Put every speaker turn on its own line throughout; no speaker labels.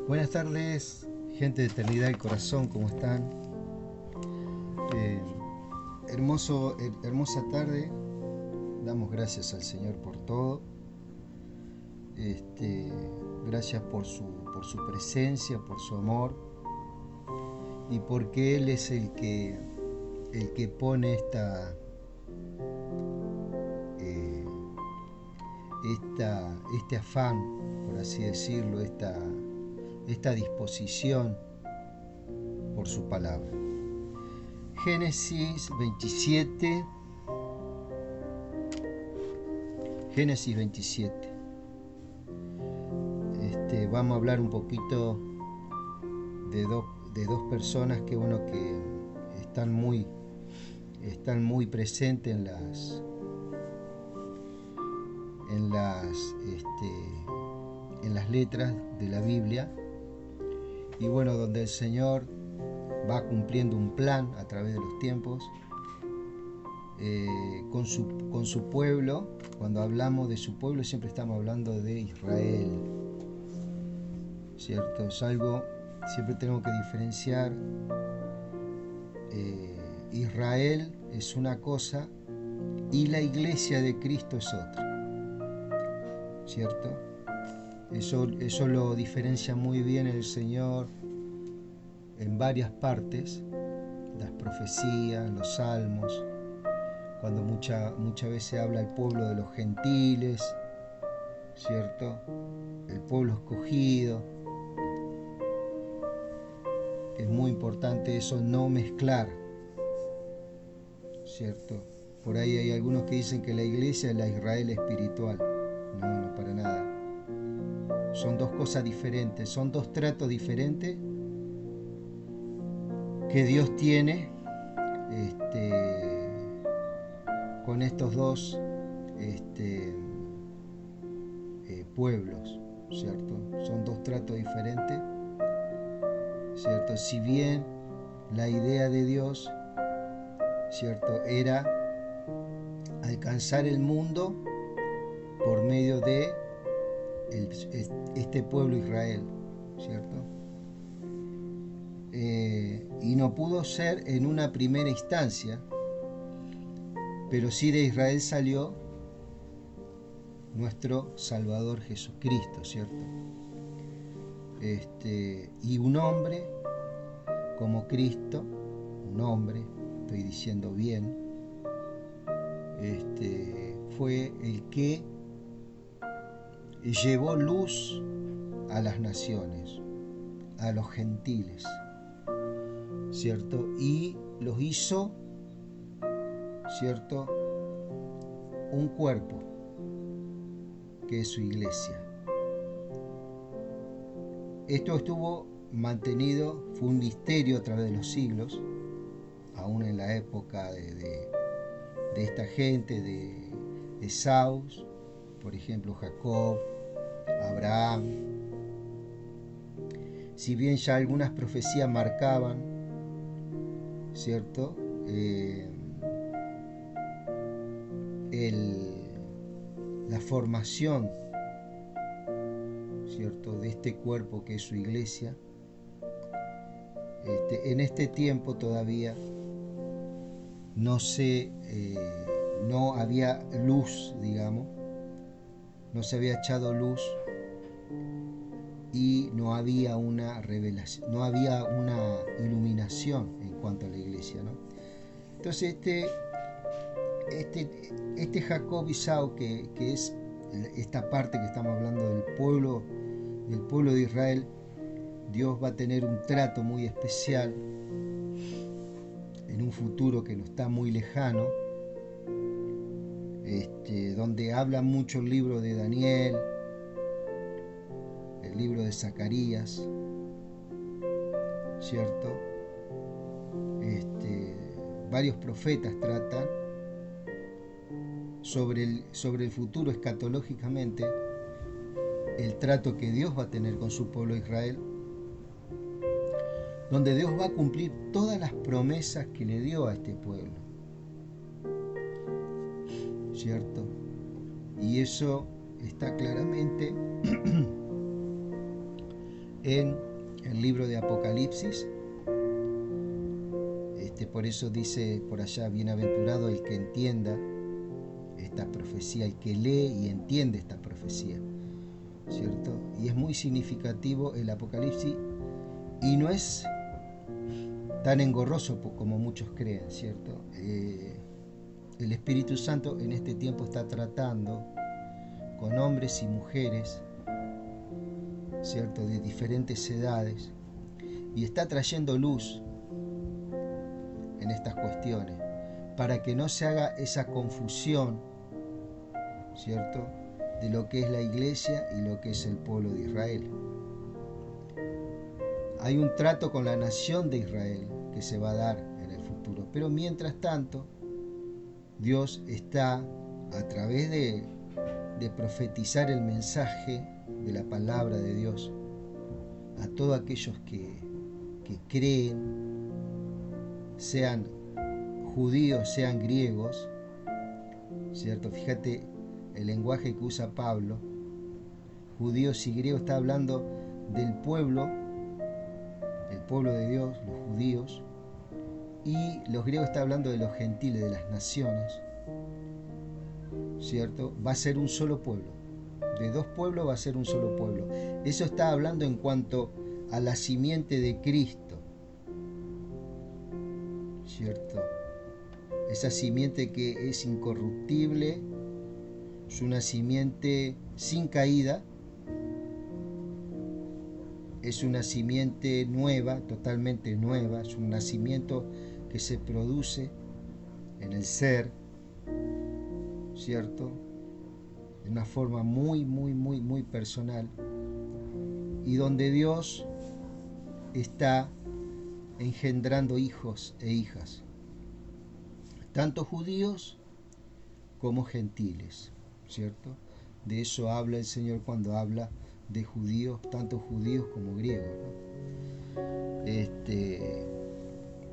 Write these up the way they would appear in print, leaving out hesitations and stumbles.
Buenas tardes, gente de Eternidad del Corazón, ¿cómo están? Eh, hermosa tarde, damos gracias al Señor por todo. Este, Gracias por su presencia, por su amor y porque Él es el que pone este afán, por así decirlo, esta disposición por su palabra. Génesis 27. Génesis 27. Vamos a hablar un poquito de dos personas que están muy presentes en las letras de la Biblia, y bueno, donde el Señor va cumpliendo un plan a través de los tiempos con su pueblo. Cuando hablamos de su pueblo siempre estamos hablando de Israel, ¿cierto? Es algo, siempre tenemos que diferenciar. Israel es una cosa y la iglesia de Cristo es otra, ¿cierto? Eso lo diferencia muy bien el Señor en varias partes, las profecías, los salmos, cuando muchas veces habla el pueblo de los gentiles, ¿cierto? El pueblo escogido. Es muy importante eso, no mezclar, ¿cierto? Por ahí hay algunos que dicen que la iglesia es la Israel espiritual. No, para nada. Son dos cosas diferentes, son dos tratos diferentes que Dios tiene con estos dos pueblos, ¿cierto? Son dos tratos diferentes, ¿cierto? Si bien la idea de Dios, ¿cierto?, era alcanzar el mundo por medio de este pueblo Israel, ¿cierto? Y no pudo ser en una primera instancia, pero sí de Israel salió nuestro Salvador Jesucristo, ¿cierto? Y un hombre como Cristo, un hombre, estoy diciendo bien, fue el que llevó luz a las naciones, a los gentiles, ¿cierto? Y los hizo, ¿cierto?, un cuerpo, que es su iglesia. Esto estuvo mantenido, fue un misterio a través de los siglos, aún en la época de esta gente, de Esaú, por ejemplo, Jacob, Abraham. Si bien ya algunas profecías marcaban, ¿cierto?, la formación, ¿cierto?, de este cuerpo que es su iglesia, en este tiempo todavía no había luz, digamos, no se había echado luz y no había una revelación, no había una iluminación en cuanto a la iglesia, ¿no? Entonces este Jacob y Esaú, que es esta parte que estamos hablando del pueblo de Israel, Dios va a tener un trato muy especial en un futuro que no está muy lejano, donde habla mucho el libro de Daniel, el libro de Zacarías, ¿cierto? Varios profetas tratan sobre el futuro escatológicamente, el trato que Dios va a tener con su pueblo Israel, donde Dios va a cumplir todas las promesas que le dio a este pueblo, ¿cierto? Y eso está claramente en el libro de Apocalipsis. Por eso dice por allá, bienaventurado el que entienda esta profecía, el que lee y entiende esta profecía, ¿cierto? Y es muy significativo el Apocalipsis y no es tan engorroso como muchos creen, ¿cierto? El Espíritu Santo en este tiempo está tratando con hombres y mujeres, ¿cierto?, de diferentes edades, y está trayendo luz en estas cuestiones para que no se haga esa confusión, ¿cierto?, de lo que es la iglesia y lo que es el pueblo de Israel. Hay un trato con la nación de Israel que se va a dar en el futuro, pero mientras tanto Dios está, a través de profetizar el mensaje de la palabra de Dios a todos aquellos que creen, sean judíos, sean griegos, ¿cierto? Fíjate el lenguaje que usa Pablo, judíos y griegos, está hablando del pueblo de Dios, los judíos, y los griegos está hablando de los gentiles, de las naciones, ¿cierto? Va a ser un solo pueblo, de dos pueblos va a ser un solo pueblo. Eso está hablando en cuanto a la simiente de Cristo, ¿cierto? Esa simiente que es incorruptible, es una simiente sin caída, es una simiente nueva, totalmente nueva, es un nacimiento que se produce en el ser, ¿cierto?, de una forma muy, muy, muy, muy personal, y donde Dios está engendrando hijos e hijas, tanto judíos como gentiles, ¿cierto? De eso habla el Señor cuando habla de judíos, tanto judíos como griegos, ¿no?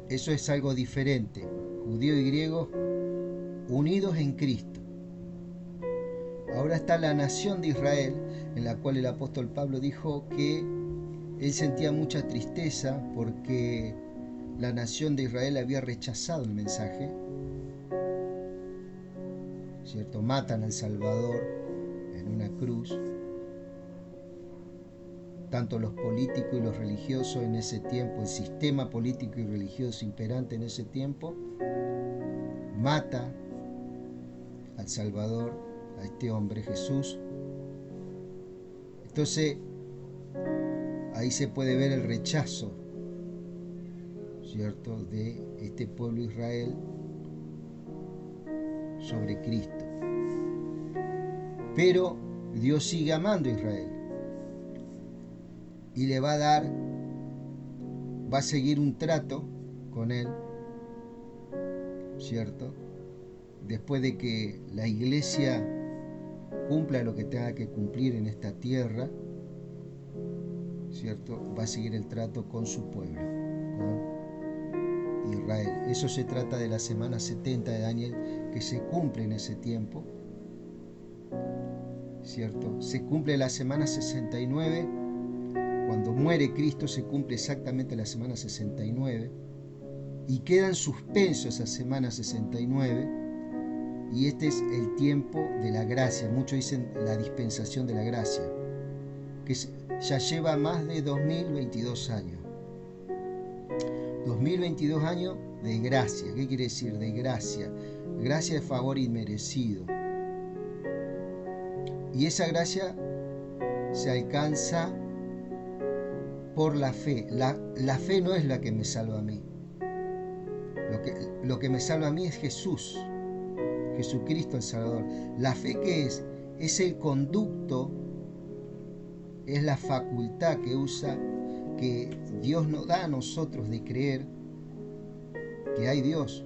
Eso es algo diferente, judíos y griegos unidos en Cristo. Ahora está la nación de Israel, en la cual el apóstol Pablo dijo que él sentía mucha tristeza porque la nación de Israel había rechazado el mensaje, ¿cierto? Matan al Salvador en una cruz. Tanto los políticos y los religiosos en ese tiempo, el sistema político y religioso imperante en ese tiempo, mata al Salvador, a este hombre Jesús. Entonces ahí se puede ver el rechazo, ¿cierto?, de este pueblo Israel sobre Cristo. Pero Dios sigue amando a Israel y le va a seguir un trato con él, ¿cierto? Después de que la iglesia cumpla lo que tenga que cumplir en esta tierra, ¿cierto?, va a seguir el trato con su pueblo, con Israel. Eso se trata de la semana 70 de Daniel, que se cumple en ese tiempo, ¿cierto? Se cumple la semana 69, cuando muere Cristo se cumple exactamente la semana 69, y queda en suspenso esa semana 69, y este es el tiempo de la gracia. Muchos dicen la dispensación de la gracia, que ya lleva más de 2022 años. 2022 años de gracia. ¿Qué quiere decir de gracia? Gracia de favor inmerecido. Y esa gracia se alcanza por la fe. La fe no es la que me salva a mí. Lo que me salva a mí es Jesús, Jesucristo el Salvador. La fe, ¿qué es? Es el conducto, es la facultad que Dios nos da a nosotros de creer que hay Dios.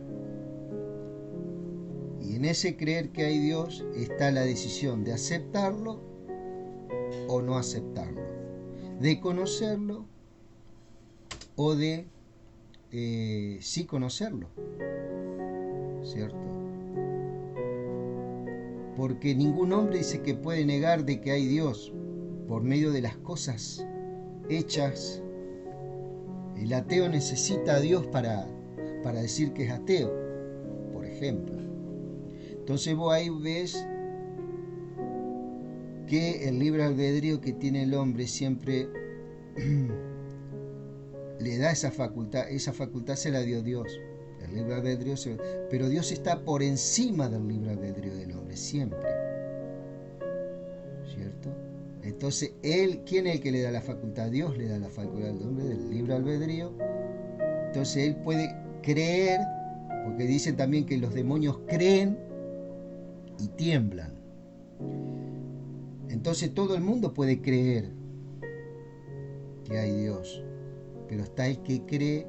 Y en ese creer que hay Dios está la decisión de aceptarlo o no aceptarlo, de conocerlo o de sí conocerlo, ¿cierto? Porque ningún hombre dice que puede negar de que hay Dios por medio de las cosas hechas. El ateo necesita a Dios para decir que es ateo, por ejemplo. Entonces vos ahí ves que el libre albedrío que tiene el hombre siempre le da esa facultad se la dio Dios. El libre albedrío pero Dios está por encima del libre albedrío del hombre, siempre. ¿Cierto? Entonces, ¿quién es el que le da la facultad? Dios le da la facultad al hombre del libre albedrío. Entonces él puede creer, porque dicen también que los demonios creen y tiemblan. Entonces todo el mundo puede creer que hay Dios, pero está el que cree,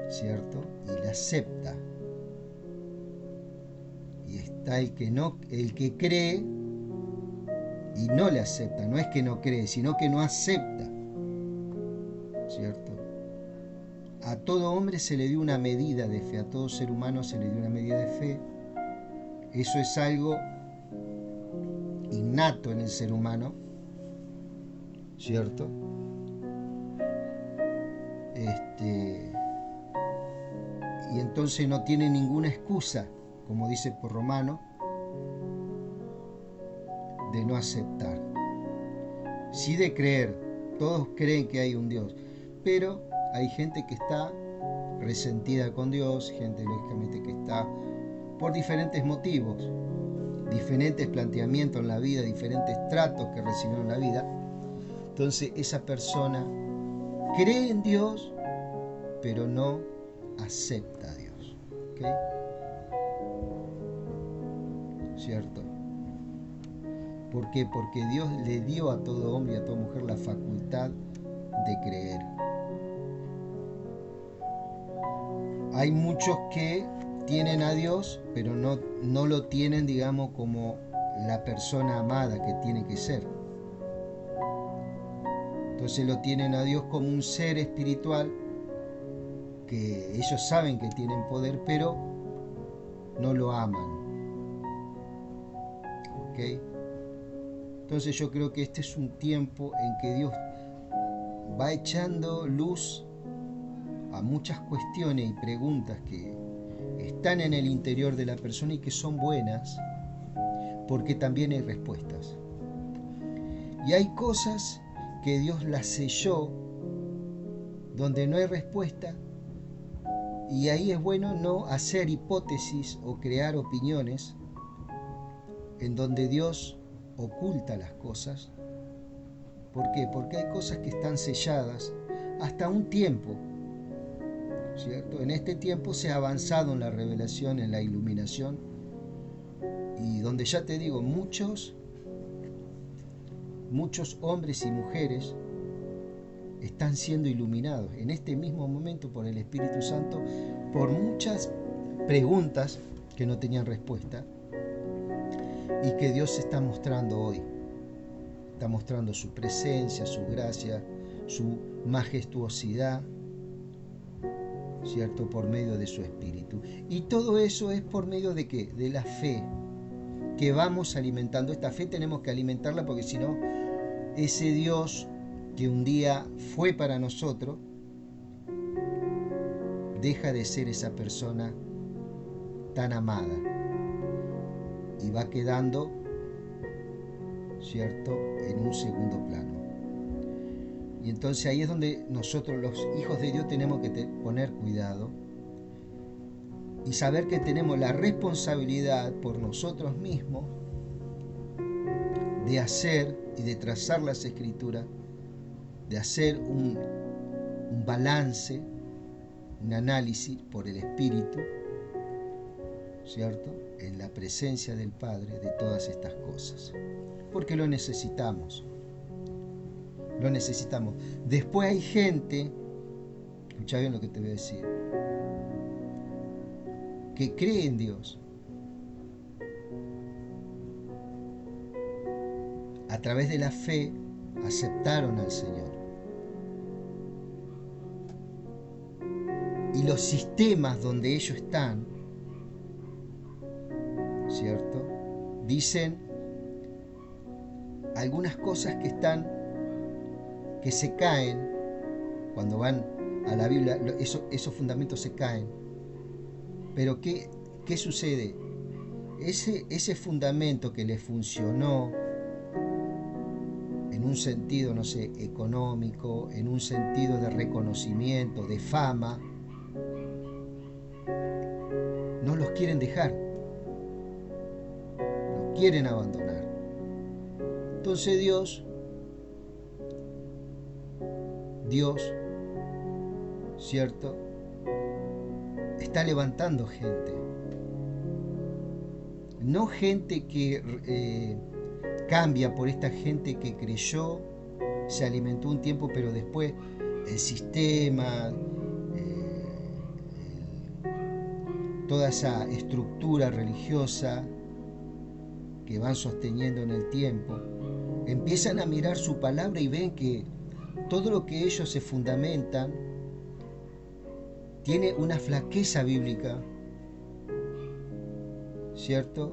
¿cierto? Y le acepta. Y está el que cree y no le acepta. No es que no cree, sino que no acepta, ¿cierto? A todo hombre se le dio una medida de fe, a todo ser humano se le dio una medida de fe. Eso es algo innato en el ser humano, ¿cierto? Y entonces no tiene ninguna excusa, como dice por Romano, de no aceptar. Sí de creer, todos creen que hay un Dios, pero hay gente que está resentida con Dios, gente lógicamente que está por diferentes motivos, diferentes planteamientos en la vida, diferentes tratos que recibieron en la vida. Entonces esa persona cree en Dios, pero no acepta a Dios. ¿Okay? ¿Cierto? ¿Por qué? Porque Dios le dio a todo hombre y a toda mujer la facultad de creer. Hay muchos que tienen a Dios, pero no lo tienen, digamos, como la persona amada que tiene que ser. Entonces lo tienen a Dios como un ser espiritual que ellos saben que tienen poder, pero no lo aman. ¿Ok? Entonces yo creo que este es un tiempo en que Dios va echando luz a muchas cuestiones y preguntas que están en el interior de la persona y que son buenas, porque también hay respuestas. Y hay cosas que Dios las selló donde no hay respuesta, y ahí es bueno no hacer hipótesis o crear opiniones en donde Dios oculta las cosas. ¿Por qué? Porque hay cosas que están selladas hasta un tiempo, ¿cierto? En este tiempo se ha avanzado en la revelación, en la iluminación, y donde ya te digo, muchos hombres y mujeres están siendo iluminados en este mismo momento por el Espíritu Santo, por muchas preguntas que no tenían respuesta y que Dios está mostrando hoy. Está mostrando su presencia, su gracia, su majestuosidad, ¿cierto? Por medio de su Espíritu. Y todo eso es por medio de ¿qué? De la fe que vamos alimentando. Esta fe tenemos que alimentarla, porque si no, ese Dios que un día fue para nosotros deja de ser esa persona tan amada y va quedando, ¿cierto?, en un segundo plano. Y entonces ahí es donde nosotros, los hijos de Dios, tenemos que poner cuidado y saber que tenemos la responsabilidad por nosotros mismos de hacer y de trazar las escrituras, de hacer un balance, un análisis por el Espíritu, ¿cierto?, en la presencia del Padre de todas estas cosas, porque lo necesitamos. Lo necesitamos. Después hay gente, escucha bien lo que te voy a decir, que cree en Dios. A través de la fe aceptaron al Señor. Y los sistemas donde ellos están, ¿cierto?, dicen algunas cosas que están que se caen cuando van a la Biblia, esos fundamentos se caen. Pero ¿qué sucede? Ese fundamento que les funcionó en un sentido, no sé, económico, en un sentido de reconocimiento, de fama, no los quieren dejar, los quieren abandonar. Entonces Dios, ¿cierto?, está levantando gente. No gente que cambia por esta gente que creyó, se alimentó un tiempo, pero después el sistema, toda esa estructura religiosa que van sosteniendo en el tiempo, empiezan a mirar su palabra y ven que todo lo que ellos se fundamentan tiene una flaqueza bíblica, ¿cierto?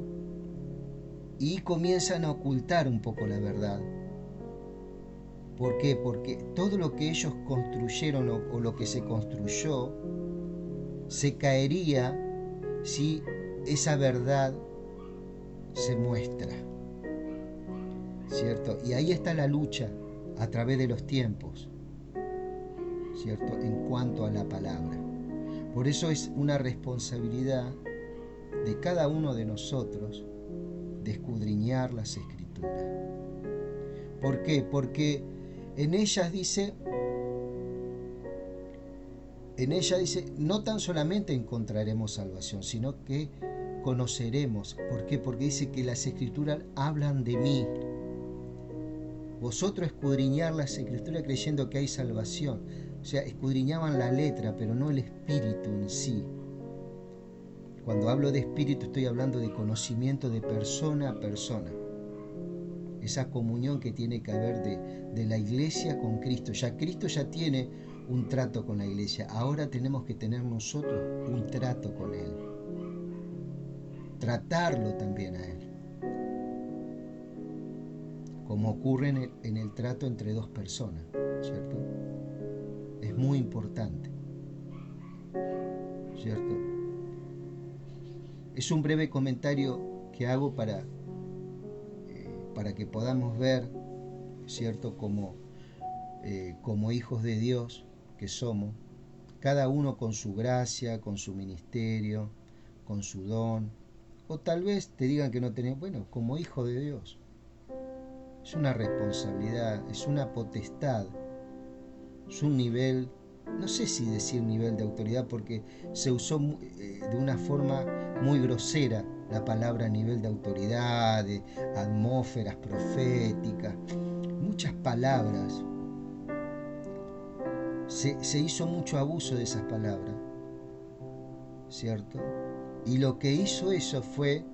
Y comienzan a ocultar un poco la verdad. ¿Por qué? Porque todo lo que ellos construyeron o lo que se construyó se caería si esa verdad se muestra, ¿cierto? Y ahí está la lucha a través de los tiempos, ¿cierto?, en cuanto a la palabra. Por eso es una responsabilidad de cada uno de nosotros de escudriñar las Escrituras. ¿Por qué? Porque en ellas dice, no tan solamente encontraremos salvación, sino que conoceremos. ¿Por qué? Porque dice que las Escrituras hablan de mí. Vosotros escudriñar las Escrituras creyendo que hay salvación. O sea, escudriñaban la letra, pero no el espíritu en sí. Cuando hablo de espíritu estoy hablando de conocimiento de persona a persona. Esa comunión que tiene que haber de la iglesia con Cristo. Ya Cristo ya tiene un trato con la iglesia. Ahora tenemos que tener nosotros un trato con Él. Tratarlo también a Él. Como ocurre en el trato entre dos personas, ¿cierto? Es muy importante, ¿cierto? Es un breve comentario que hago para que podamos ver, ¿cierto?, como hijos de Dios que somos, cada uno con su gracia, con su ministerio, con su don, o tal vez te digan que no tenés, bueno, como hijo de Dios. Es una responsabilidad, es una potestad, es un nivel, no sé si decir nivel de autoridad, porque se usó de una forma muy grosera la palabra nivel de autoridad, de atmósferas proféticas, muchas palabras. Se hizo mucho abuso de esas palabras, ¿cierto? Y lo que hizo eso fue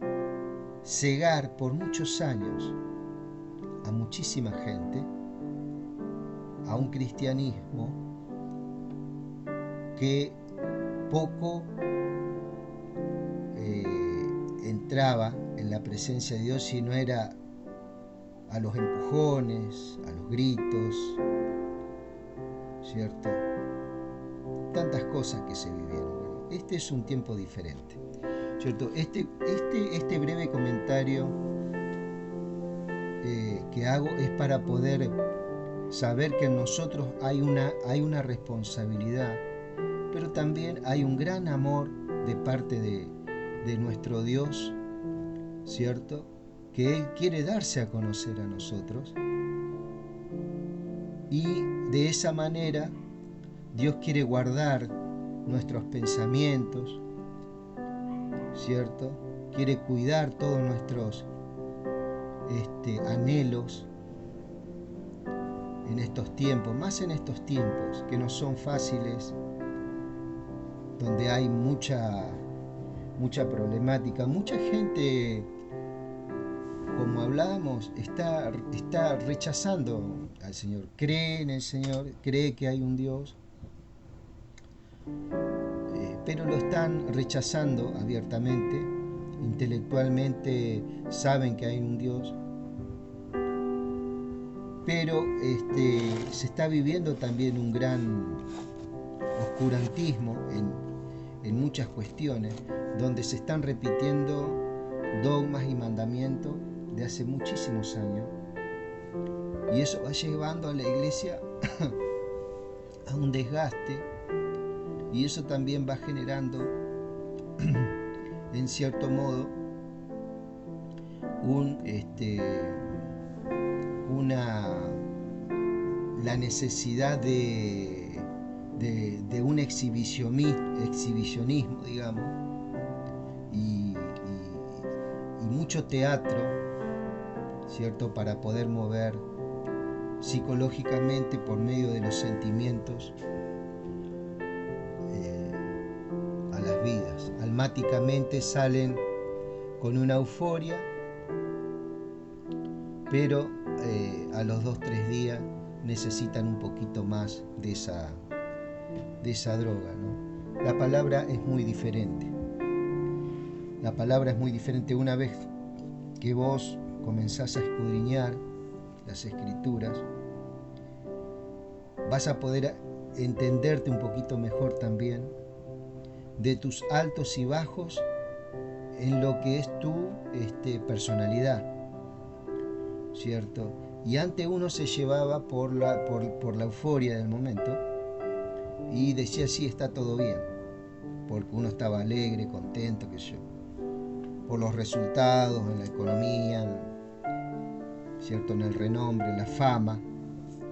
cegar por muchos años a muchísima gente, a un cristianismo que poco entraba en la presencia de Dios si no era a los empujones, a los gritos, ¿cierto? Tantas cosas que se vivieron. Bueno, este es un tiempo diferente, ¿cierto? Este breve comentario que hago es para poder saber que en nosotros hay una responsabilidad, pero también hay un gran amor de parte de nuestro Dios, ¿cierto?, que Él quiere darse a conocer a nosotros, y de esa manera Dios quiere guardar nuestros pensamientos, ¿cierto?, quiere cuidar todos nuestros anhelos en estos tiempos, más en estos tiempos que no son fáciles, donde hay mucha problemática, mucha gente, como hablábamos, está rechazando al Señor, cree en el Señor, cree que hay un Dios, pero lo están rechazando abiertamente, intelectualmente saben que hay un Dios, pero se está viviendo también un gran oscurantismo en muchas cuestiones, donde se están repitiendo dogmas y mandamientos de hace muchísimos años, y eso va llevando a la iglesia a un desgaste, y eso también va generando en cierto modo la necesidad de un exhibicionismo, digamos, y mucho teatro, ¿cierto?, para poder mover psicológicamente por medio de los sentimientos a las vidas. Almáticamente salen con una euforia, pero a los 2-3 días necesitan un poquito más de esa droga, ¿no? La palabra es muy diferente. La palabra es muy diferente. Una vez que vos comenzás a escudriñar las escrituras, vas a poder entenderte un poquito mejor también de tus altos y bajos en lo que es tu personalidad, ¿cierto? Y antes uno se llevaba por la euforia del momento y decía sí, está todo bien, porque uno estaba alegre, contento, qué sé yo, por los resultados en la economía, ¿cierto?, en el renombre, la fama,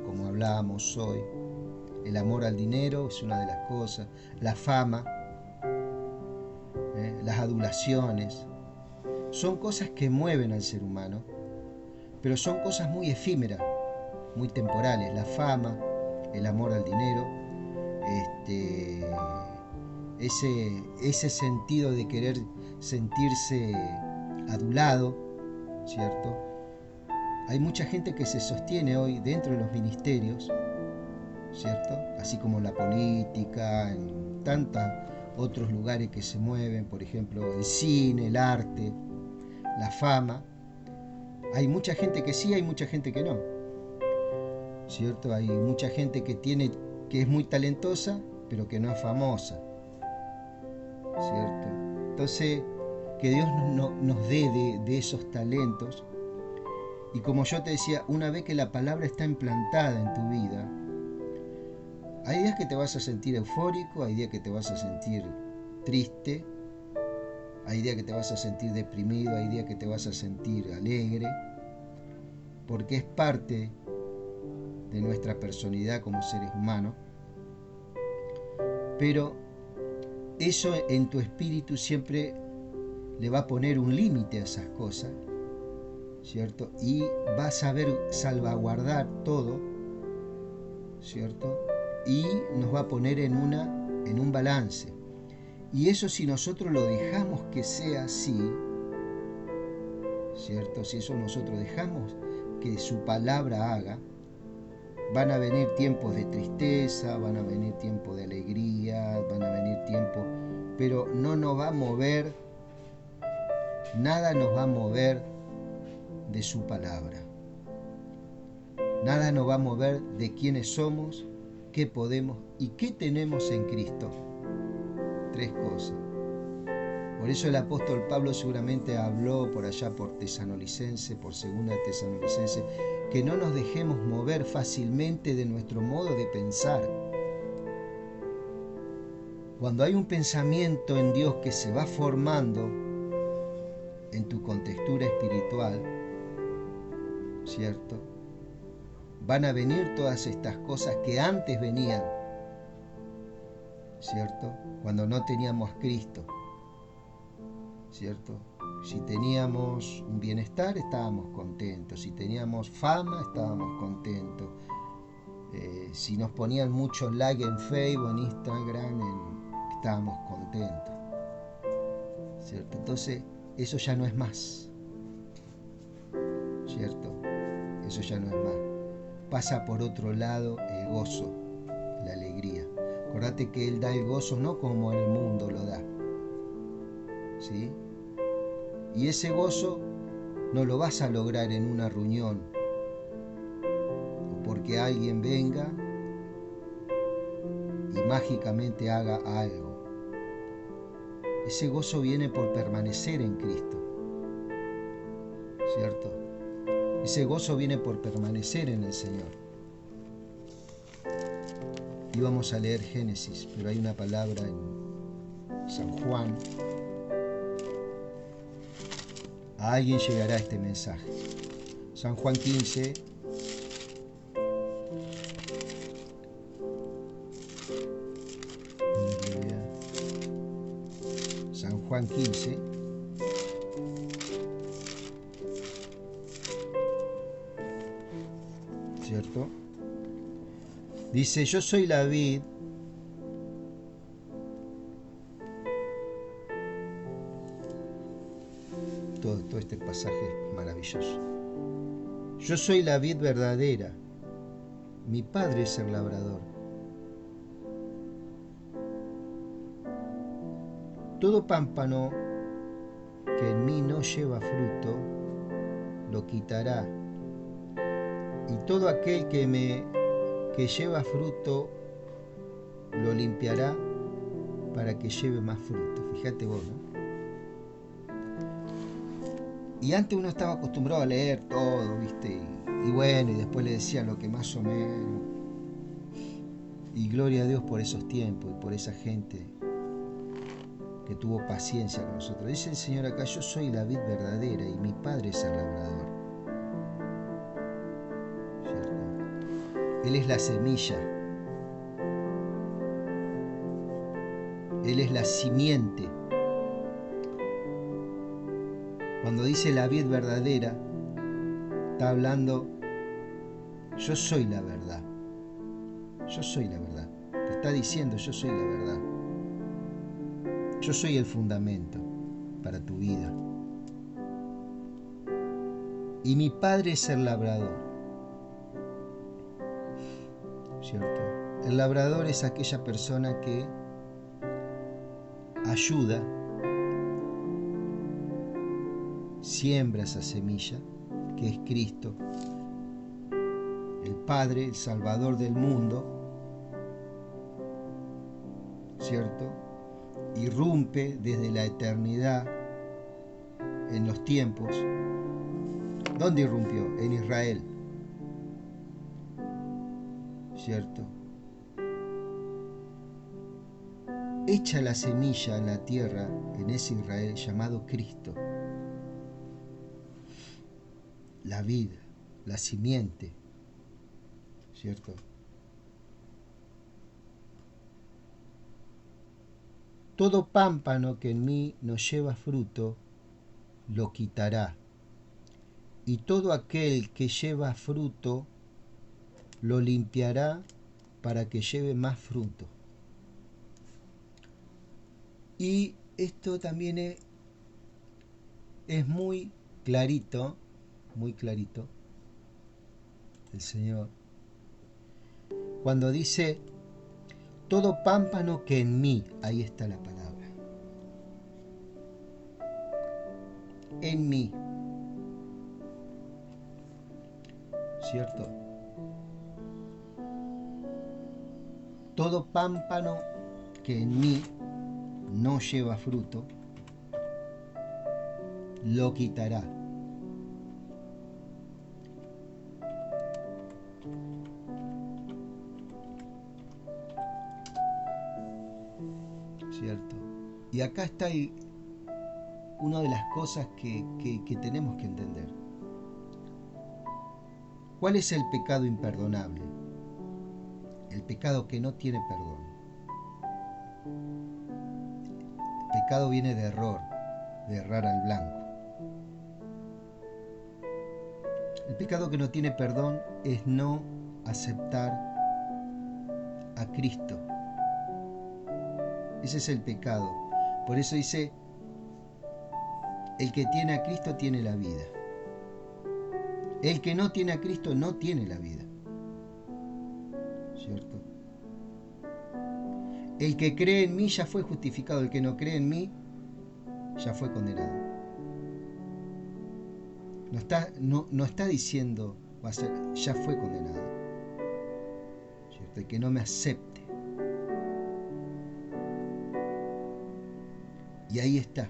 como hablábamos hoy. El amor al dinero es una de las cosas, la fama, las adulaciones, son cosas que mueven al ser humano, pero son cosas muy efímeras, muy temporales. La fama, el amor al dinero, ese sentido de querer sentirse adulado, ¿cierto? Hay mucha gente que se sostiene hoy dentro de los ministerios, ¿cierto? Así como la política, en tantos otros lugares que se mueven, por ejemplo, el cine, el arte, la fama. Hay mucha gente que sí, hay mucha gente que no, ¿cierto? Hay mucha gente que es muy talentosa, pero que no es famosa, ¿cierto? Entonces, que Dios nos dé de esos talentos. Y como yo te decía, una vez que la palabra está implantada en tu vida, hay días que te vas a sentir eufórico, hay días que te vas a sentir triste, hay días que te vas a sentir deprimido, hay días que te vas a sentir alegre, porque es parte de nuestra personalidad como seres humanos. Pero eso en tu espíritu siempre le va a poner un límite a esas cosas, ¿cierto? Y va a saber salvaguardar todo, ¿cierto? Y nos va a poner en un balance. Y eso, si nosotros lo dejamos que sea así, ¿cierto? Si eso nosotros dejamos que su palabra haga, van a venir tiempos de tristeza, van a venir tiempos de alegría, van a venir tiempos, pero no nos va a mover, nada nos va a mover de su palabra. Nada nos va a mover de quiénes somos, qué podemos y qué tenemos en Cristo. 3 cosas. Por eso el apóstol Pablo seguramente habló por allá por Tesalonicense, por 2 Tesalonicense, que no nos dejemos mover fácilmente de nuestro modo de pensar. Cuando hay un pensamiento en Dios que se va formando en tu contextura espiritual, ¿cierto?, van a venir todas estas cosas que antes venían, ¿cierto?, cuando no teníamos a Cristo, ¿cierto? Si teníamos un bienestar, estábamos contentos. Si teníamos fama, estábamos contentos. Si nos ponían muchos likes en Facebook, en Instagram, estábamos contentos, ¿cierto? Entonces, eso ya no es más, ¿cierto? Eso ya no es más. Pasa por otro lado el gozo, la alegría. Acordate que Él da el gozo no como el mundo lo da, ¿sí? Y ese gozo no lo vas a lograr en una reunión porque alguien venga y mágicamente haga algo. Ese gozo viene por permanecer en Cristo, ¿cierto? Ese gozo viene por permanecer en el Señor. Y vamos a leer Génesis, pero hay una palabra en San Juan. A alguien llegará este mensaje. San Juan 15. San Juan 15. ¿Cierto? Dice, yo soy la vid, todo este pasaje es maravilloso. Yo soy la vid verdadera, mi Padre es el labrador. Todo pámpano que en mí no lleva fruto, lo quitará, y todo aquel que lleva fruto, lo limpiará para que lleve más fruto. Fíjate vos, ¿no? Y antes uno estaba acostumbrado a leer todo, ¿viste? Y bueno, y después le decía lo que más o menos. Y gloria a Dios por esos tiempos y por esa gente que tuvo paciencia con nosotros. Dice el Señor acá, yo soy la vid verdadera y mi Padre es el labrador. ¿Cierto? Él es la semilla. Él es la simiente. Cuando dice la vid verdadera, está hablando, yo soy la verdad. Yo soy la verdad. Te está diciendo, yo soy la verdad. Yo soy el fundamento para tu vida. Y mi Padre es el labrador. ¿Cierto? El labrador es aquella persona que ayuda, siembra esa semilla, que es Cristo, el Padre, el Salvador del mundo, ¿cierto? Irrumpe desde la eternidad en los tiempos. ¿Dónde irrumpió? En Israel, ¿cierto? Echa la semilla en la tierra, en ese Israel llamado Cristo, la vida, la simiente, ¿cierto? Todo pámpano que en mí no lleva fruto, lo quitará, y todo aquel que lleva fruto, lo limpiará para que lleve más fruto. Y esto también es muy clarito, el Señor, cuando dice, todo pámpano que en mí, ahí está la palabra, en mí, ¿cierto? Todo pámpano que en mí no lleva fruto, lo quitará. ¿Cierto? Y acá está una de las cosas que tenemos que entender. ¿Cuál es el pecado imperdonable? El pecado que no tiene perdón. El pecado viene de error, de errar al blanco. El pecado que no tiene perdón es no aceptar a Cristo. Ese es el pecado. Por eso dice, el que tiene a Cristo tiene la vida. El que no tiene a Cristo no tiene la vida. ¿Cierto? El que cree en mí ya fue justificado. El que no cree en mí ya fue condenado. No está diciendo, ya fue condenado. de que no me acepte. Y ahí está.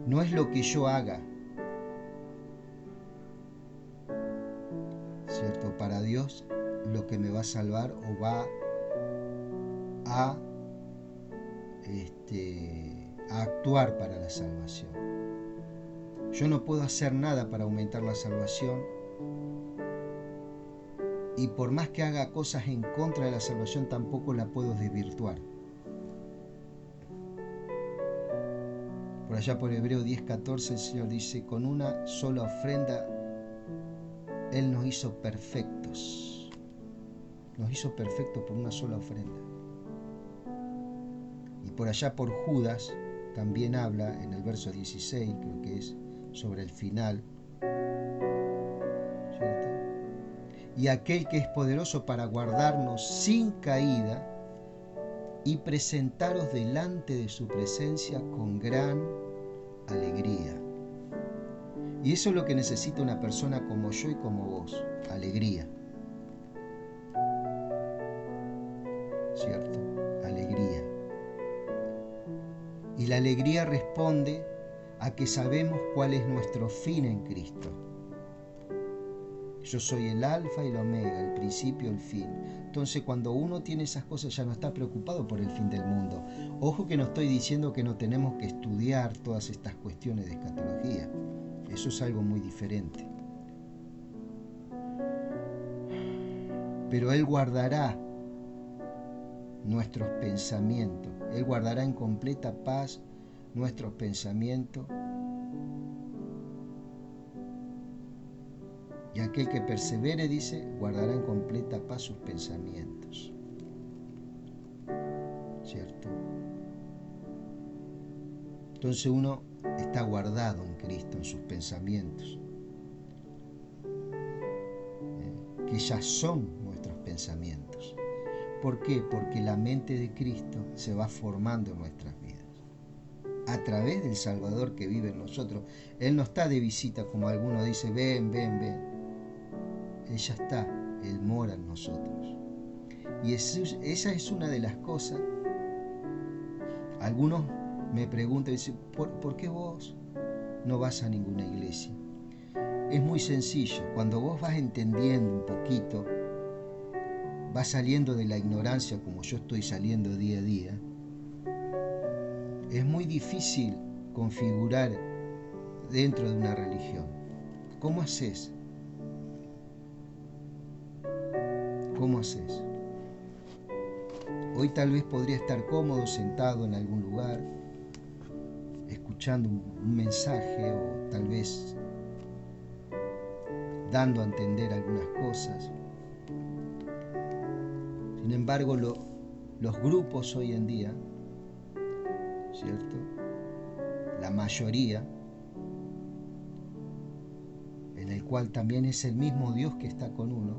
No es lo que yo haga, ¿cierto? Para Dios lo que me va a salvar o va a actuar para la salvación. Yo no puedo hacer nada para aumentar la salvación, y por más que haga cosas en contra de la salvación tampoco la puedo desvirtuar. Por allá por Hebreo 10:14 el Señor dice: con una sola ofrenda Él nos hizo perfectos. Nos hizo perfectos por una sola ofrenda. Y por allá por Judas también habla en el verso 16, creo que es sobre el final, ¿cierto? Y aquel que es poderoso para guardarnos sin caída y presentaros delante de su presencia con gran alegría. Y eso es lo que necesita una persona como yo y como vos: alegría. ¿Cierto? Alegría. Y la alegría responde a que sabemos cuál es nuestro fin en Cristo. Yo soy el alfa y el omega, el principio y el fin. Entonces, cuando uno tiene esas cosas, ya no está preocupado por el fin del mundo. Ojo que no estoy diciendo que no tenemos que estudiar todas estas cuestiones de escatología. Eso es algo muy diferente. Pero Él guardará nuestros pensamientos. Él guardará en completa paz nuestros pensamientos. Y aquel que persevere, dice, guardará en completa paz sus pensamientos. ¿Cierto? Entonces uno está guardado en Cristo, en sus pensamientos, que ya son nuestros pensamientos. ¿Por qué? Porque la mente de Cristo se va formando en nuestras vidas a través del Salvador que vive en nosotros. Él no está de visita, como algunos dicen, ven, ven, ven. Él ya está, Él mora en nosotros. Y esa es una de las cosas. Algunos me preguntan, dicen, ¿por qué vos no vas a ninguna iglesia? Es muy sencillo. Cuando vos vas entendiendo un poquito, vas saliendo de la ignorancia, como yo estoy saliendo día a día, es muy difícil configurar dentro de una religión. ¿Cómo haces? ¿Cómo haces? Hoy tal vez podría estar cómodo sentado en algún lugar, escuchando un mensaje o tal vez dando a entender algunas cosas. Sin embargo, los grupos hoy en día, ¿cierto? La mayoría, en el cual también es el mismo Dios que está con uno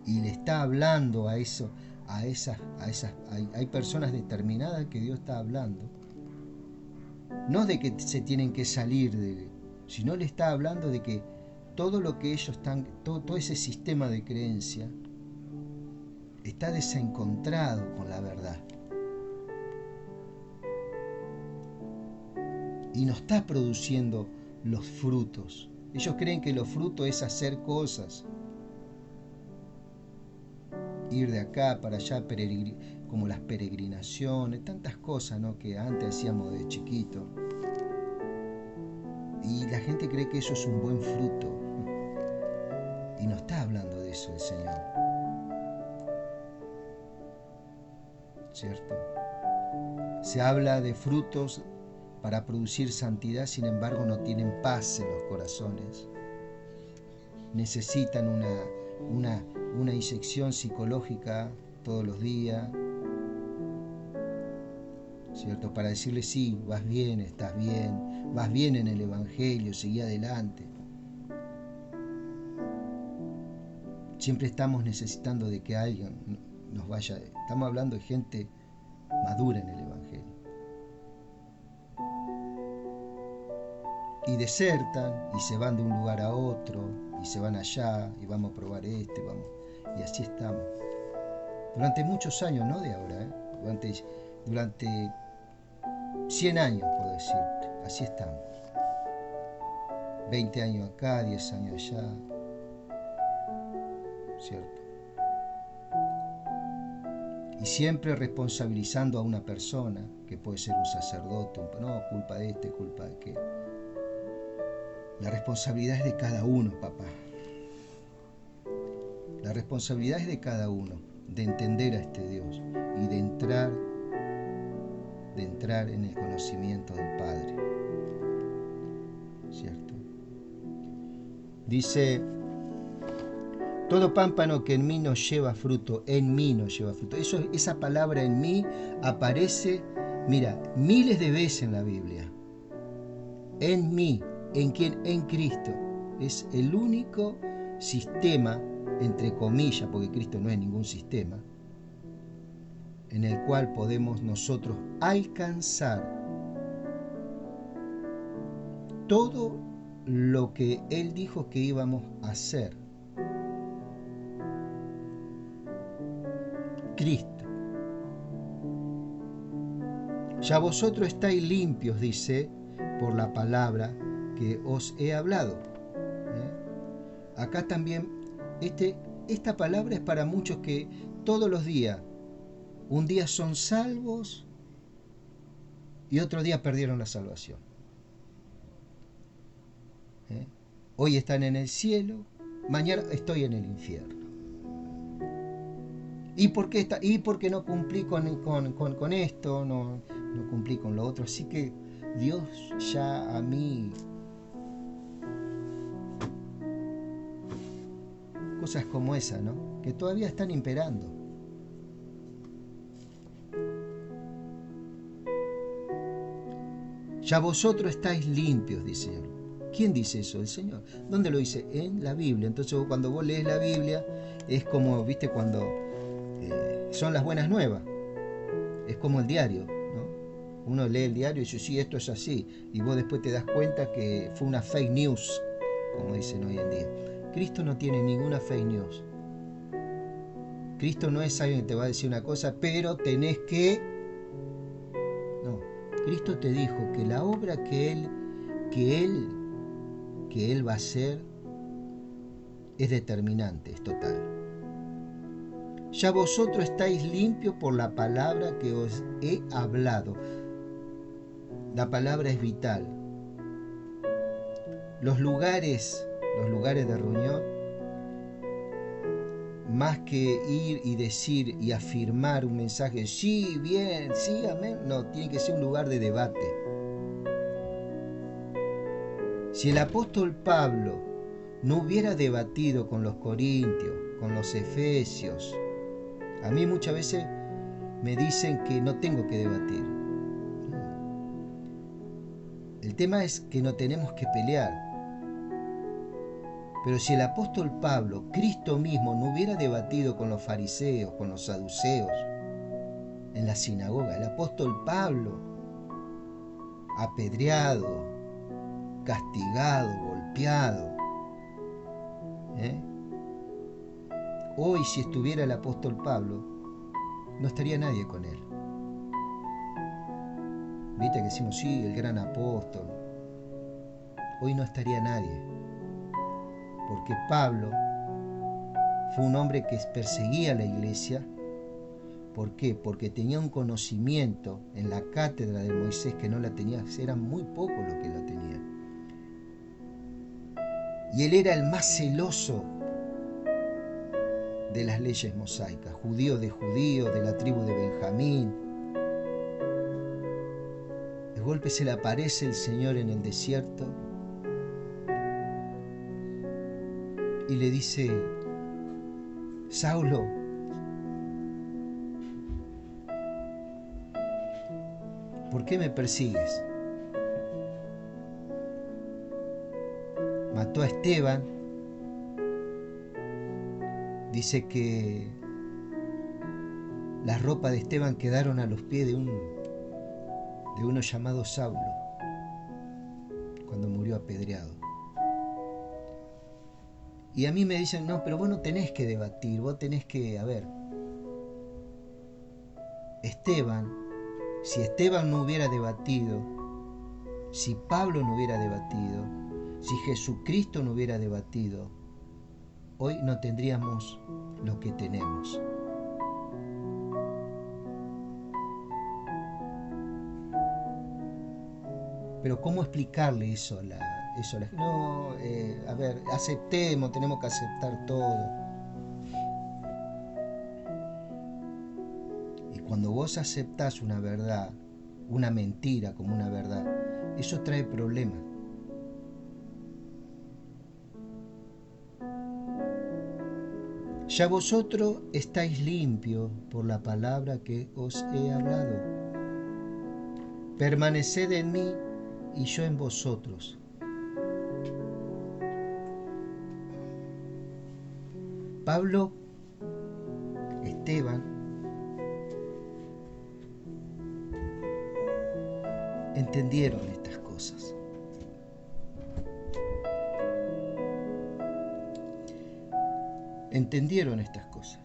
y le está hablando a eso, hay personas determinadas que Dios está hablando, no de que se tienen que salir sino le está hablando de que todo lo que ellos están, todo ese sistema de creencia está desencontrado con la verdad y no está produciendo los frutos. Ellos creen que los frutos es hacer cosas, ir de acá para allá, como las peregrinaciones, tantas cosas, ¿no?, que antes hacíamos de chiquito. Y la gente cree que eso es un buen fruto. Y no está hablando de eso el Señor. ¿Cierto? Se habla de frutos para producir santidad, sin embargo no tienen paz en los corazones. Necesitan una inyección psicológica todos los días, ¿cierto? Para decirle, sí, vas bien, estás bien, vas bien en el Evangelio, seguí adelante. Siempre estamos necesitando de que alguien nos vaya. Estamos hablando de gente madura en el Evangelio. Y desertan y se van de un lugar a otro y se van allá y vamos a probar Y así estamos. Durante muchos años, no de ahora, durante 100 años, puedo decirte. Así estamos. 20 años acá, 10 años allá. ¿Cierto? Y siempre responsabilizando a una persona, que puede ser un sacerdote, no, culpa de este, culpa de aquel. La responsabilidad es de cada uno, papá. La responsabilidad es de cada uno, de entender a este Dios y de entrar en el conocimiento del Padre. ¿Cierto? Dice, todo pámpano que en mí no lleva fruto, en mí no lleva fruto. Esa palabra en mí aparece, mira, miles de veces en la Biblia. En mí, ¿en quién? En Cristo. Es el único sistema, entre comillas, porque Cristo no es ningún sistema, en el cual podemos nosotros alcanzar todo lo que Él dijo que íbamos a hacer. Cristo. Ya vosotros estáis limpios, dice, por la palabra que os he hablado. Acá también, esta palabra es para muchos que todos los días, un día son salvos y otro día perdieron la salvación. Hoy están en el cielo, mañana estoy en el infierno. ¿Y por qué porque no cumplí con esto, no cumplí con lo otro? Así que Dios ya a mí, cosas como esa, ¿no? Que todavía están imperando. Ya vosotros estáis limpios, dice Él. ¿Quién dice eso? El Señor. ¿Dónde lo dice? En la Biblia. Entonces cuando vos lees la Biblia, es como, viste, cuando son las buenas nuevas. Es como el diario, ¿no? Uno lee el diario y dice, sí, esto es así. Y vos después te das cuenta que fue una fake news, como dicen hoy en día. Cristo no tiene ninguna fake news. Cristo no es alguien que te va a decir una cosa, pero tenés que... No, Cristo te dijo que la obra que Él va a hacer es determinante, es total. Ya vosotros estáis limpios por la palabra que os he hablado. La palabra es vital. Los lugares de reunión, más que ir y decir y afirmar un mensaje, sí, bien, sí, amén, no, tiene que ser un lugar de debate. Si el apóstol Pablo no hubiera debatido con los corintios, con los efesios, a mí muchas veces me dicen que no tengo que debatir. El tema es que no tenemos que pelear. Pero si el apóstol Pablo, Cristo mismo, no hubiera debatido con los fariseos, con los saduceos, en la sinagoga, el apóstol Pablo, apedreado, castigado, golpeado, hoy si estuviera el apóstol Pablo, no estaría nadie con él. Viste que decimos, sí, el gran apóstol. Hoy no estaría nadie. Porque Pablo fue un hombre que perseguía a la iglesia. ¿Por qué? Porque tenía un conocimiento en la cátedra de Moisés que no la tenía. Eran muy pocos los que la tenían. Y él era el más celoso de las leyes mosaicas. Judío, de la tribu de Benjamín. De golpe se le aparece el Señor en el desierto y le dice, Saulo, ¿por qué me persigues? Mató a Esteban. Dice que las ropas de Esteban quedaron a los pies de uno llamado Saulo, cuando murió apedreado. Y a mí me dicen, no, pero vos no tenés que debatir, vos tenés que, a ver, Esteban, si Esteban no hubiera debatido, si Pablo no hubiera debatido, si Jesucristo no hubiera debatido, hoy no tendríamos lo que tenemos. Pero ¿cómo explicarle eso a la no, a ver, aceptemos, tenemos que aceptar todo. Y cuando vos aceptás una verdad, una mentira como una verdad, eso trae problemas. Ya vosotros estáis limpios por la palabra que os he hablado. Permaneced en mí y yo en vosotros. Pablo, Esteban, entendieron estas cosas. Entendieron estas cosas.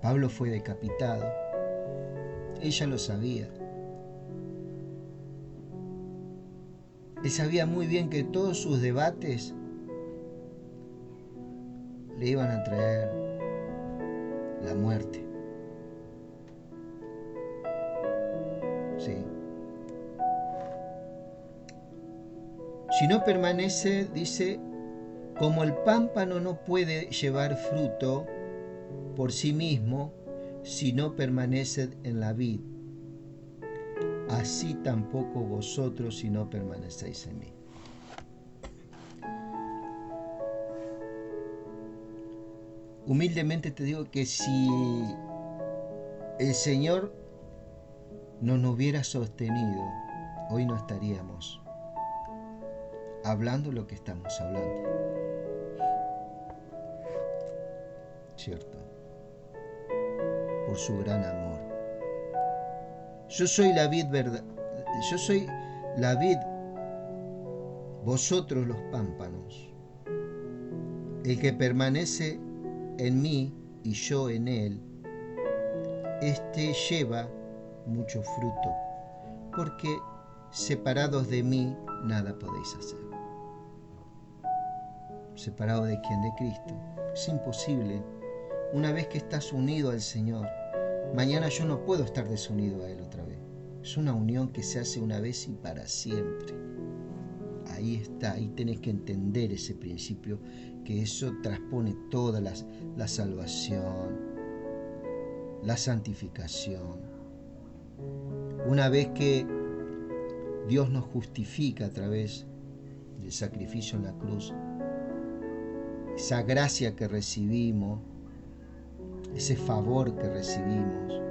Pablo fue decapitado. Ella lo sabía. Él sabía muy bien que todos sus debates le iban a traer la muerte. Sí. Si no permanece, dice, como el pámpano no puede llevar fruto por sí mismo si no permanece en la vid, así tampoco vosotros si no permanecéis en mí. Humildemente te digo que si el Señor no nos hubiera sostenido, hoy no estaríamos hablando lo que estamos hablando. ¿Cierto? Por su gran amor. Yo soy la vid verdad. Yo soy la vid, vosotros los pámpanos. El que permanece en mí y yo en él, este lleva mucho fruto, porque separados de mí nada podéis hacer. ¿Separado de quién? De Cristo. Es imposible. Una vez que estás unido al Señor, mañana yo no puedo estar desunido a Él otra vez. Es una unión que se hace una vez y para siempre. Ahí está, ahí tenés que entender ese principio, que eso transpone toda la salvación, la santificación. Una vez que Dios nos justifica a través del sacrificio en la cruz, esa gracia que recibimos, ese favor que recibimos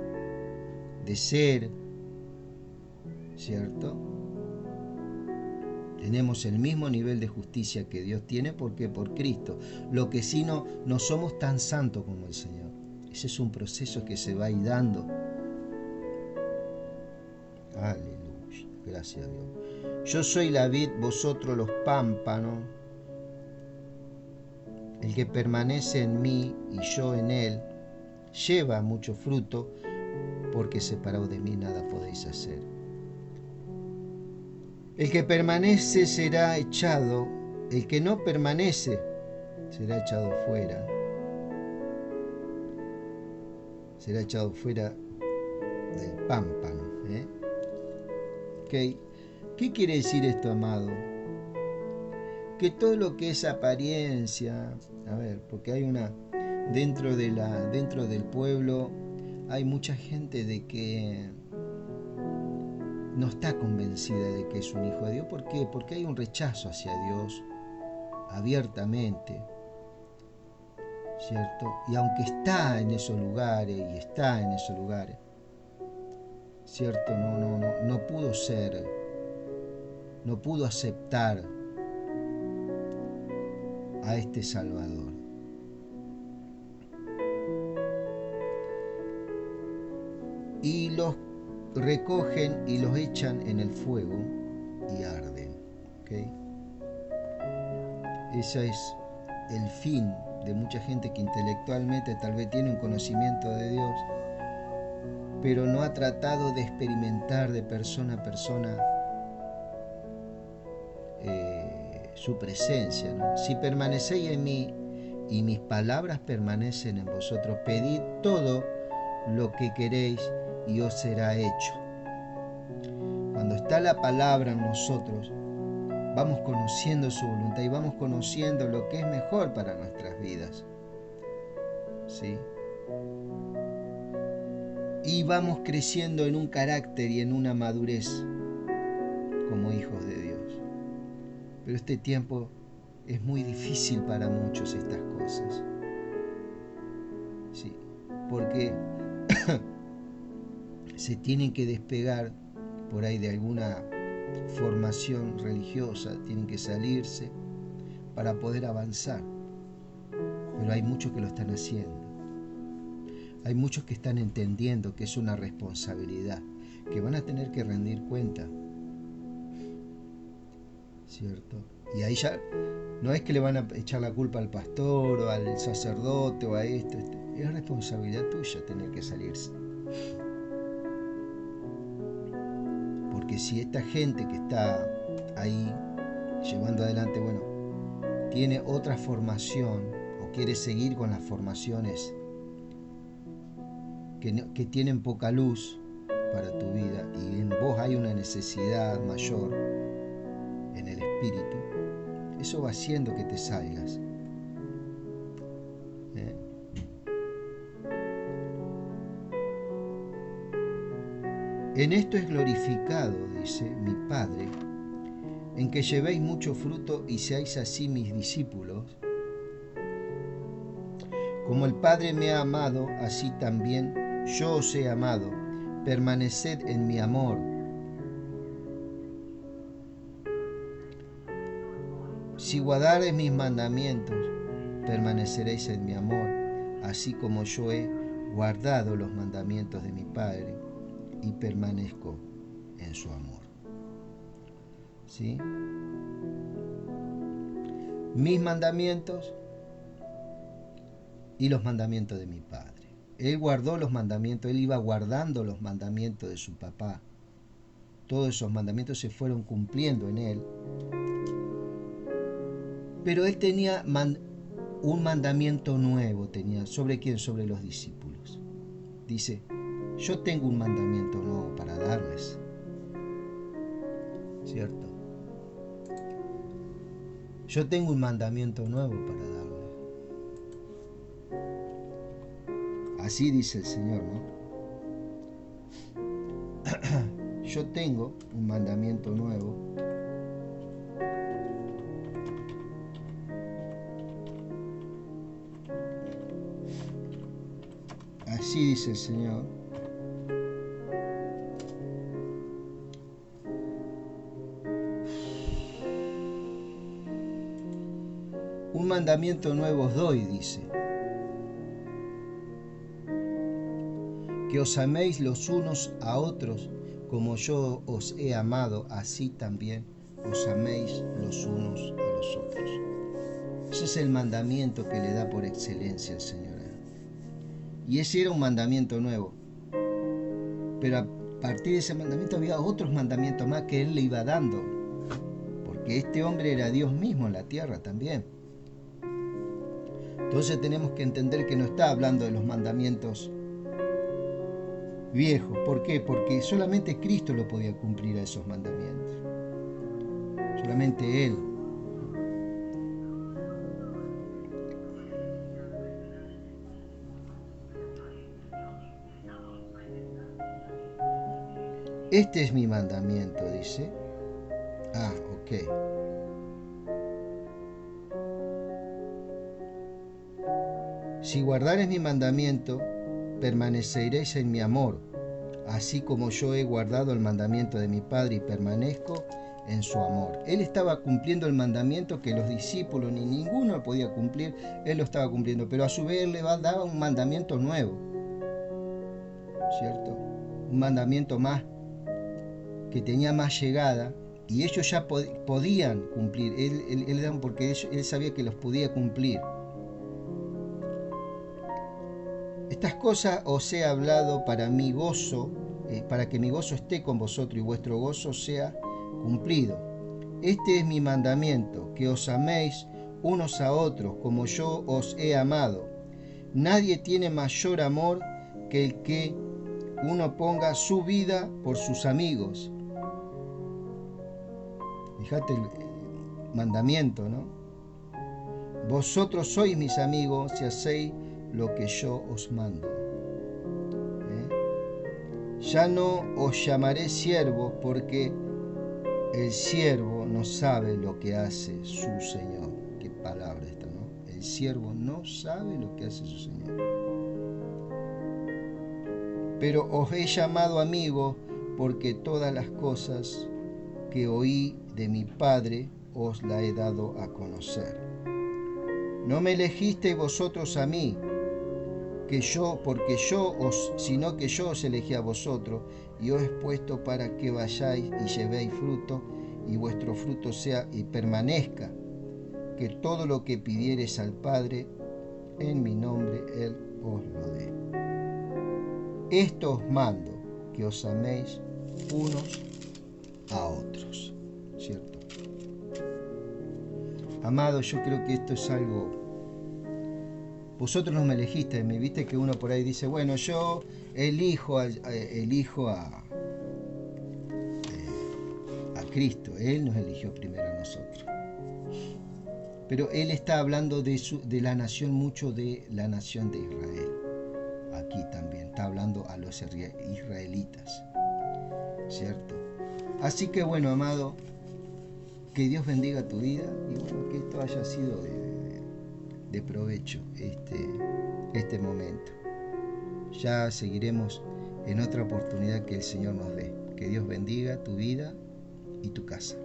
de ser, ¿cierto? Tenemos el mismo nivel de justicia que Dios tiene porque por Cristo. Lo que sí no somos tan santos como el Señor. Ese es un proceso que se va a ir dando. Aleluya, gracias a Dios. Yo soy la vid, vosotros los pámpanos. El que permanece en mí y yo en él, lleva mucho fruto, porque separado de mí nada podéis hacer. El que permanece será echado, el que no permanece será echado fuera. Será echado fuera del pámpano. ¿Okay? ¿Qué quiere decir esto, amado? Que todo lo que es apariencia, a ver, porque hay una dentro del pueblo hay mucha gente de que no está convencida de que es un hijo de Dios. ¿Por qué? Porque hay un rechazo hacia Dios abiertamente, ¿cierto? Y aunque está en esos lugares ¿cierto? No pudo aceptar a este Salvador. Y los recogen y los echan en el fuego y arden. ¿ok? Ese es el fin de mucha gente que intelectualmente tal vez tiene un conocimiento de Dios, pero no ha tratado de experimentar de persona a persona su presencia, ¿no? Si permanecéis en mí y mis palabras permanecen en vosotros, pedid todo lo que queréis y os será hecho. Cuando está la palabra en nosotros, vamos conociendo su voluntad y vamos conociendo lo que es mejor para nuestras vidas, ¿sí? Y vamos creciendo en un carácter y en una madurez como hijos de Dios. Pero este tiempo es muy difícil para muchos, estas cosas, ¿sí? Porque se tienen que despegar por ahí de alguna formación religiosa, tienen que salirse para poder avanzar. Pero hay muchos que lo están haciendo. Hay muchos que están entendiendo que es una responsabilidad, que van a tener que rendir cuenta, ¿cierto? Y ahí ya no es que le van a echar la culpa al pastor o al sacerdote o a esto. Es responsabilidad tuya tener que salirse. Porque si esta gente que está ahí llevando adelante, bueno, tiene otra formación o quiere seguir con las formaciones que tienen poca luz para tu vida y en vos hay una necesidad mayor en el espíritu, eso va haciendo que te salgas. En esto es glorificado, dice, mi Padre, en que llevéis mucho fruto y seáis así mis discípulos. Como el Padre me ha amado, así también yo os he amado. Permaneced en mi amor. Si guardareis mis mandamientos, permaneceréis en mi amor, así como yo he guardado los mandamientos de mi Padre y permanezco en su amor. ¿Sí? Mis mandamientos y los mandamientos de mi Padre. Él guardó los mandamientos, él iba guardando los mandamientos de su papá. Todos esos mandamientos se fueron cumpliendo en él. Pero él tenía un mandamiento nuevo, ¿sobre quién? Sobre los discípulos. Dice, yo tengo un mandamiento nuevo para darles. ¿Cierto? Yo tengo un mandamiento nuevo para darles. Así dice el Señor, ¿no? Yo tengo un mandamiento nuevo. Así dice el Señor. Un mandamiento nuevo os doy, dice. Que os améis los unos a otros, como yo os he amado, así también os améis los unos a los otros. Ese es el mandamiento que le da por excelencia el Señor. Y ese era un mandamiento nuevo. Pero a partir de ese mandamiento había otros mandamientos más que Él le iba dando. Porque este hombre era Dios mismo en la tierra también. Entonces tenemos que entender que no está hablando de los mandamientos viejos. ¿Por qué? Porque solamente Cristo lo podía cumplir a esos mandamientos. Solamente Él. Este es mi mandamiento, dice. Ok. Si guardareis mi mandamiento, permaneceréis en mi amor, así como yo he guardado el mandamiento de mi Padre y permanezco en su amor. Él estaba cumpliendo el mandamiento que los discípulos ni ninguno podía cumplir, él lo estaba cumpliendo, pero a su vez él le daba un mandamiento nuevo, ¿cierto? Un mandamiento más, que tenía más llegada, Y ellos ya podían cumplir, porque él sabía que los podía cumplir. Estas cosas os he hablado para mi gozo, para que mi gozo esté con vosotros y vuestro gozo sea cumplido. Este es mi mandamiento, que os améis unos a otros como yo os he amado. Nadie tiene mayor amor que el que uno ponga su vida por sus amigos. Fíjate el mandamiento, ¿no? Vosotros sois mis amigos si hacéis lo que yo os mando. Ya no os llamaré siervos, porque el siervo no sabe lo que hace su Señor. Qué palabra esta, ¿no? El siervo no sabe lo que hace su Señor. Pero os he llamado amigos, porque todas las cosas que oí de mi Padre os la he dado a conocer. No me elegisteis vosotros a mí, sino que yo os elegí a vosotros, y os he puesto para que vayáis y llevéis fruto, y vuestro fruto sea y permanezca, que todo lo que pidiereis al Padre en mi nombre, Él os lo dé. Esto os mando, que os améis unos a otros, ¿cierto? Amados, yo creo que esto es algo. Vosotros no me elegisteis, me viste que uno por ahí dice, bueno, yo elijo a Cristo, Él nos eligió primero a nosotros. Pero Él está hablando de la nación, mucho de la nación de Israel. Aquí también está hablando a los israelitas, ¿cierto? Así que bueno, amado, que Dios bendiga tu vida y bueno, que esto haya sido de provecho este momento. Ya seguiremos en otra oportunidad que el Señor nos dé. Que Dios bendiga tu vida y tu casa.